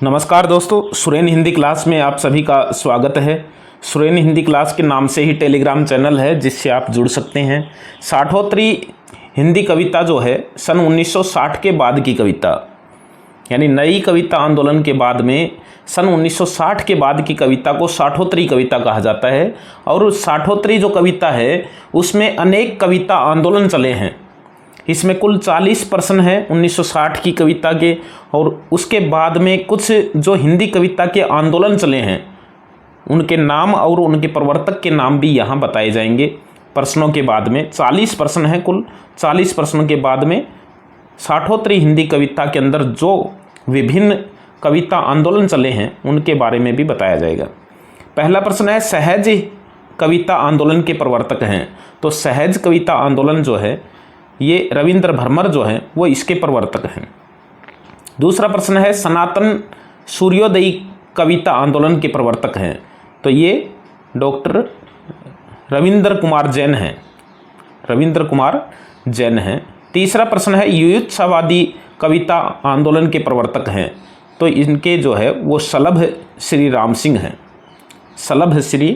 नमस्कार दोस्तों, सुरेन हिंदी क्लास में आप सभी का स्वागत है। सुरेन हिंदी क्लास के नाम से ही टेलीग्राम चैनल है जिससे आप जुड़ सकते हैं। साठोत्तरी हिंदी कविता जो है सन 1960 के बाद की कविता, यानी नई कविता आंदोलन के बाद में सन 1960 के बाद की कविता को साठोत्तरी कविता कहा जाता है। और साठोत्तरी जो कविता है उसमें अनेक कविता आंदोलन चले हैं। इसमें कुल 40 प्रश्न हैं 1960 की कविता के, और उसके बाद में कुछ जो हिंदी कविता के आंदोलन चले हैं उनके नाम और उनके प्रवर्तक के नाम भी यहाँ बताए जाएंगे। प्रश्नों के बाद में 40 प्रश्न हैं कुल। 40 प्रश्नों के बाद में साठोत्तरी हिंदी कविता के अंदर जो विभिन्न कविता आंदोलन चले हैं उनके बारे में भी बताया जाएगा। पहला प्रश्न है, सहज कविता आंदोलन के प्रवर्तक हैं। तो सहज कविता आंदोलन जो है ये रविंद्र भरमर जो हैं वो इसके प्रवर्तक हैं। दूसरा प्रश्न है, सनातन सूर्योदयी कविता आंदोलन के प्रवर्तक हैं। तो ये डॉक्टर रविंद्र कुमार जैन हैं। रविंद्र कुमार जैन हैं। तीसरा प्रश्न है, युयुत्सावादी कविता आंदोलन के प्रवर्तक हैं। तो इनके जो है वो सलभ श्री राम सिंह हैं। सलभ श्री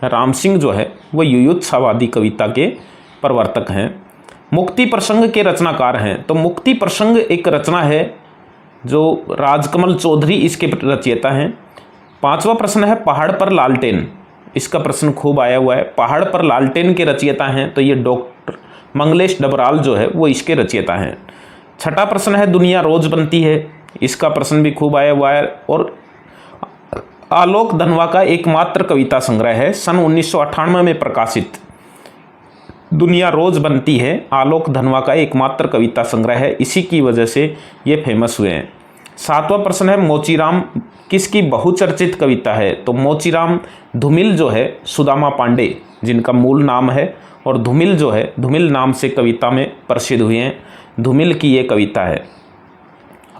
राम सिंह जो है वो युयुत्सावादी कविता के प्रवर्तक हैं। मुक्ति प्रसंग के रचनाकार हैं। तो मुक्ति प्रसंग एक रचना है जो राजकमल चौधरी इसके रचयिता हैं। पांचवा प्रश्न है, पहाड़ पर लालटेन। इसका प्रश्न खूब आया हुआ है। पहाड़ पर लालटेन के रचयिता हैं तो ये डॉक्टर मंगलेश डबराल जो है वो इसके रचयिता हैं। छठा प्रश्न है, दुनिया रोज बनती है। इसका प्रश्न भी खूब आया हुआ है और आलोक धनवा का एकमात्र कविता संग्रह है, सन 1998 में प्रकाशित। दुनिया रोज बनती है आलोक धनवा का एकमात्र कविता संग्रह है, इसी की वजह से ये फेमस हुए हैं। सातवां प्रश्न है, मोचीराम किसकी बहुचर्चित कविता है। तो मोचीराम धूमिल जो है सुदामा पांडे जिनका मूल नाम है, और धूमिल जो है धूमिल नाम से कविता में प्रसिद्ध हुए हैं। धूमिल की ये कविता है।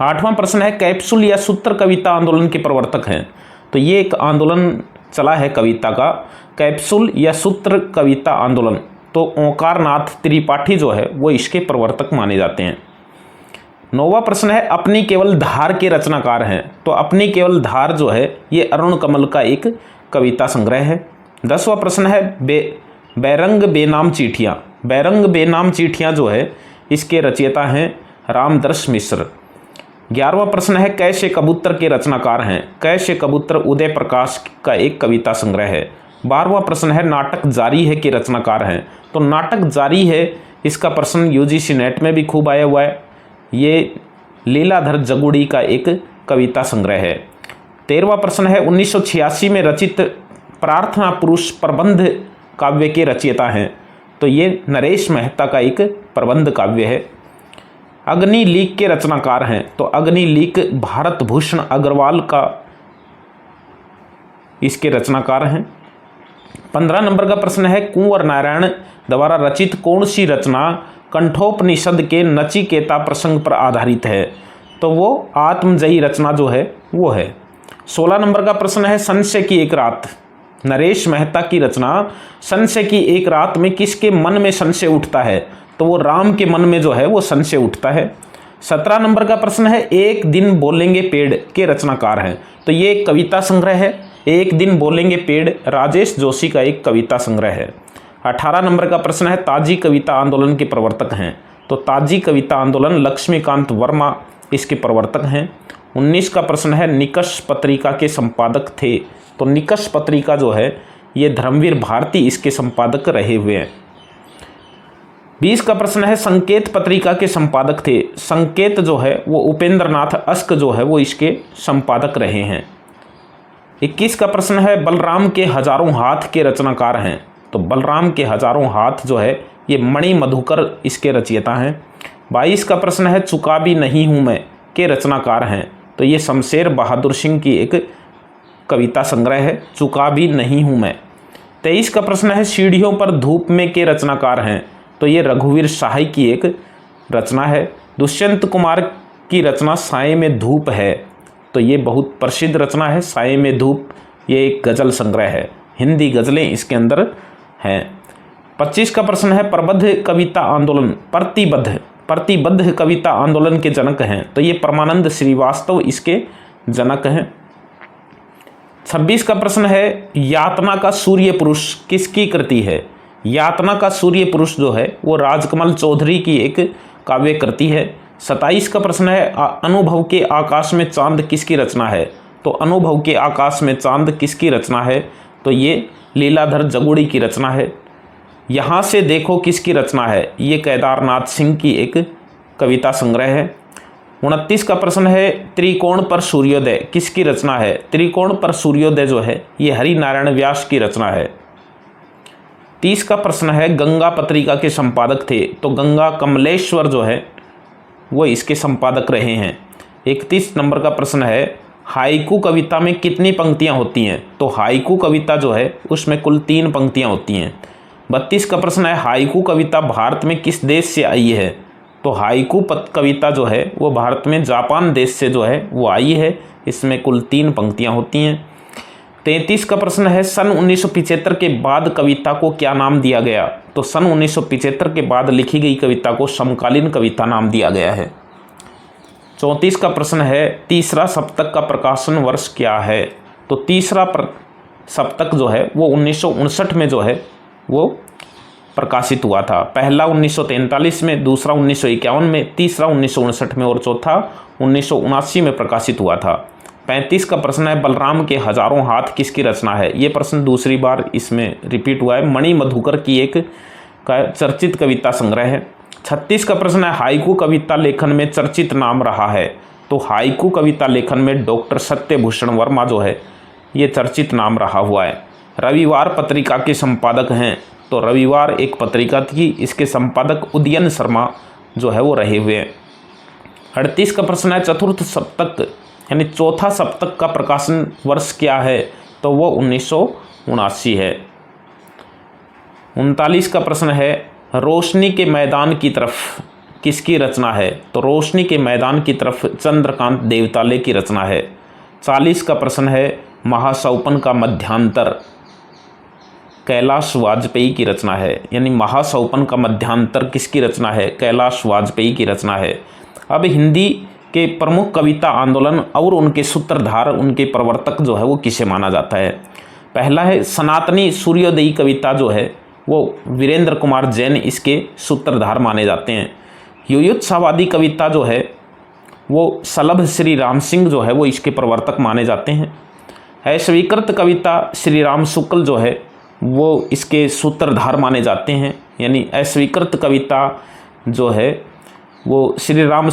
आठवां प्रश्न है, कैप्सूल या सूत्र कविता आंदोलन के प्रवर्तक हैं। तो ये एक आंदोलन चला है कविता का, कैप्सूल या सूत्र कविता आंदोलन। तो ओंकार नाथ त्रिपाठी जो है वो इसके प्रवर्तक माने जाते हैं। नौवां प्रश्न है, अपनी केवल धार के रचनाकार हैं। तो अपनी केवल धार जो है ये अरुण कमल का एक कविता संग्रह है। 10वां प्रश्न है, बैरंग बेनाम चिट्ठियाँ। बैरंग बेनाम चिट्ठियाँ जो है इसके रचयिता हैं रामदर्श मिश्र। 11वां प्रश्न है, कैसे कबूतर के रचनाकार हैं। कैसे कबूतर उदय प्रकाश का एक कविता संग्रह है। 12वां प्रश्न है, नाटक जारी है के रचनाकार हैं। तो नाटक जारी है इसका प्रश्न यूजीसी नेट में भी खूब आया हुआ है। ये लीलाधर जगुड़ी का एक कविता संग्रह है। 13वां प्रश्न है, 1986 में रचित प्रार्थना पुरुष प्रबंध काव्य के रचयिता हैं। तो ये नरेश मेहता का एक प्रबंध काव्य है। अग्नि लीक के रचनाकार हैं। तो अग्नि लीक भारत भूषण अग्रवाल का इसके रचनाकार हैं। 15 नंबर का प्रश्न है, कुंवर नारायण द्वारा रचित कौन सी रचना कंठोपनिषद के नचिकेता प्रसंग पर आधारित है। तो वो आत्मजयी रचना जो है वो है। 16 नंबर का प्रश्न है, संशय की एक रात। नरेश मेहता की रचना संशय की एक रात में किसके मन में संशय उठता है। तो वो राम के मन में जो है वो संशय उठता है। 17 नंबर का प्रश्न है, एक दिन बोलेंगे पेड़ के रचनाकार हैं। तो ये एक कविता संग्रह है, एक दिन बोलेंगे पेड़, राजेश जोशी का एक कविता संग्रह है। 18 नंबर का प्रश्न है, ताजी कविता आंदोलन के प्रवर्तक हैं। तो ताजी कविता आंदोलन लक्ष्मीकांत वर्मा इसके प्रवर्तक हैं। 19 का प्रश्न है, निकष पत्रिका के संपादक थे। तो निकष पत्रिका जो है ये धर्मवीर भारती इसके संपादक रहे हुए हैं। 20 का प्रश्न है, संकेत पत्रिका के संपादक थे। संकेत जो है वो उपेंद्र नाथ अस्क जो है वो इसके संपादक रहे हैं। 21 का प्रश्न है, बलराम के हजारों हाथ के रचनाकार हैं। तो बलराम के हजारों हाथ जो है ये मणि मधुकर इसके रचयिता हैं। 22 का प्रश्न है, चुका भी नहीं हूँ मैं के रचनाकार हैं। तो ये शमशेर बहादुर सिंह की एक कविता संग्रह है, चुका भी नहीं हूँ मैं। 23 का प्रश्न है, सीढ़ियों पर धूप में के रचनाकार हैं। तो ये रघुवीर शाही की एक रचना है। दुष्यंत कुमार की रचना साए में धूप है। तो ये बहुत प्रसिद्ध रचना है साए में धूप। ये एक गज़ल संग्रह है, हिंदी गज़लें इसके अंदर हैं। 25 का प्रश्न है, प्रबद्ध कविता आंदोलन प्रतिबद्ध कविता आंदोलन के जनक हैं। तो ये परमानंद श्रीवास्तव इसके जनक हैं। 26 का प्रश्न है यातना का सूर्य पुरुष किसकी कृति है। यातना का सूर्य पुरुष जो है वो राजकमल चौधरी की एक काव्य कृति है। 27 का प्रश्न है अनुभव के आकाश में चांद किसकी रचना है। तो अनुभव के आकाश में चांद किसकी रचना है, तो ये लीलाधर जगुड़ी की रचना है। यहाँ से देखो किसकी रचना है, ये केदारनाथ सिंह की एक कविता संग्रह है। 29 का प्रश्न है त्रिकोण पर सूर्योदय किसकी रचना है। त्रिकोण पर सूर्योदय जो है ये हरिनारायण व्यास की रचना है। 30 का प्रश्न है गंगा पत्रिका के संपादक थे, तो गंगा कमलेश्वर जो है वो इसके संपादक रहे हैं। 31 नंबर का प्रश्न है हाइकू कविता में कितनी पंक्तियां होती हैं, तो हाइकू कविता जो है उसमें कुल 3 पंक्तियां होती हैं। 32 का प्रश्न है हाइकू कविता भारत में किस देश से आई है, तो हाइकू कविता जो है वो भारत में जापान देश से जो है वो आई है। इसमें कुल 3 पंक्तियां होती हैं। 33 का प्रश्न है सन 1975 के बाद कविता को क्या नाम दिया गया, तो सन 1975 के बाद लिखी गई कविता को समकालीन कविता नाम दिया गया है। 34 का प्रश्न है तीसरा सप्तक का प्रकाशन वर्ष क्या है, तो तीसरा सप्तक जो है वो 1959 में जो है वो प्रकाशित हुआ था। पहला 1943 में, दूसरा 1951 में, तीसरा 1959 में और चौथा 1979 में प्रकाशित हुआ था। 35 का प्रश्न है बलराम के हजारों हाथ किसकी रचना है। ये प्रश्न दूसरी बार इसमें रिपीट हुआ है, मणि मधुकर की एक चर्चित कविता संग्रह है। 36 का प्रश्न है हाइकू कविता लेखन में चर्चित नाम रहा है, तो हाइकू कविता लेखन में डॉक्टर सत्यभूषण वर्मा जो है ये चर्चित नाम रहा हुआ है। रविवार पत्रिका के संपादक हैं, तो रविवार एक पत्रिका थी, इसके संपादक उदयन शर्मा जो है वो रहे हुए हैं। 38 का प्रश्न है चतुर्थ सप्तक यानी चौथा सप्तक का प्रकाशन वर्ष क्या है, तो वो 1979 है। 39 का प्रश्न है रोशनी के मैदान की तरफ किसकी रचना है, तो रोशनी के मैदान की तरफ चंद्रकांत देवताले की रचना है। 40 का प्रश्न है महासौपन का मध्यांतर कैलाश वाजपेयी की रचना है, यानी महासौपन का मध्यांतर किसकी रचना है, कैलाश वाजपेयी की रचना है। अब हिंदी के प्रमुख कविता आंदोलन और उनके सूत्रधार, उनके प्रवर्तक जो है वो किसे माना जाता है। पहला है सनातनी सूर्योदयी कविता जो है वो वीरेंद्र कुमार जैन इसके सूत्रधार माने जाते हैं। युयुत्सावादी कविता जो है वो सलभ श्री राम सिंह जो है वो इसके प्रवर्तक माने जाते हैं। अस्वीकृत कविता श्री राम शुक्ल जो है वो इसके सूत्रधार माने जाते हैं, यानी अस्वीकृत कविता जो है वो श्री राम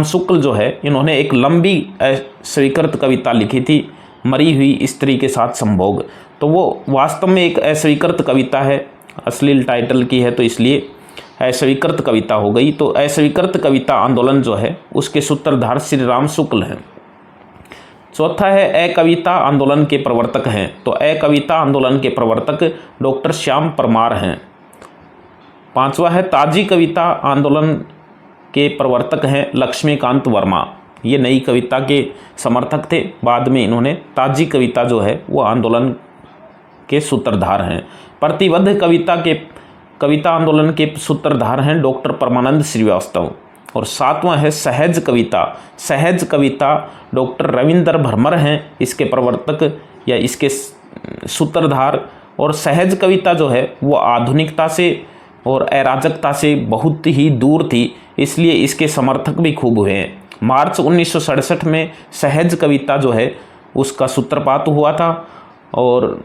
शुक्ल जो है इन्होंने एक लंबी अस्वीकृत कविता लिखी थी, मरी हुई स्त्री के साथ संभोग, तो वो वास्तव में एक अस्वीकृत कविता है, अश्लील टाइटल की है, तो इसलिए अस्वीकृत कविता हो गई। तो अस्वीकृत कविता आंदोलन जो है उसके सूत्रधार श्री राम शुक्ल हैं। चौथा है अकविता आंदोलन के प्रवर्तक हैं, तो अकविता आंदोलन के प्रवर्तक डॉक्टर श्याम परमार हैं। 5वां है ताजी कविता आंदोलन के प्रवर्तक हैं लक्ष्मीकांत वर्मा, ये नई कविता के समर्थक थे, बाद में इन्होंने ताजी कविता जो है वो आंदोलन के सूत्रधार हैं। प्रतिबद्ध कविता आंदोलन के सूत्रधार हैं डॉक्टर परमानंद श्रीवास्तव। और 7वां है सहज कविता डॉक्टर रविंद्र भरमर हैं इसके प्रवर्तक या इसके सूत्रधार। और सहज कविता जो है वो आधुनिकता से और अराजकता से बहुत ही दूर थी, इसलिए इसके समर्थक भी खूब हुए हैं। मार्च 1967 में सहज कविता जो है उसका सूत्रपात हुआ था और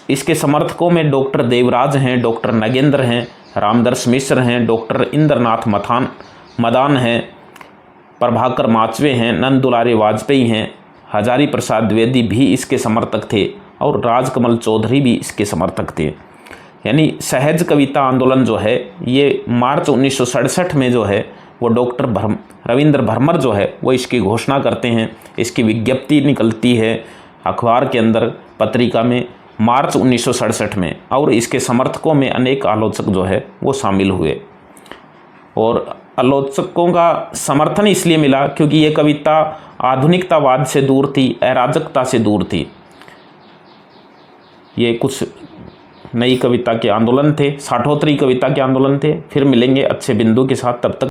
इसके समर्थकों में डॉक्टर देवराज हैं, डॉक्टर नगेंद्र हैं, रामदर्श मिश्र हैं, डॉक्टर इंद्रनाथ मदान हैं, प्रभाकर माचवे हैं, नंद दुलारे वाजपेयी हैं, हजारी प्रसाद द्विवेदी भी इसके समर्थक थे और राजकमल चौधरी भी इसके समर्थक थे। यानी सहज कविता आंदोलन जो है ये मार्च 1967 में जो है वो डॉक्टर रविंद्र भरमर जो है वो इसकी घोषणा करते हैं, इसकी विज्ञप्ति निकलती है अखबार के अंदर, पत्रिका में मार्च 1967 में, और इसके समर्थकों में अनेक आलोचक जो है वो शामिल हुए। और आलोचकों का समर्थन इसलिए मिला क्योंकि ये कविता आधुनिकतावाद से दूर थी, अराजकता से दूर थी। ये कुछ नई कविता के आंदोलन थे, साठोत्तरी कविता के आंदोलन थे। फिर मिलेंगे अच्छे बिंदु के साथ, तब तक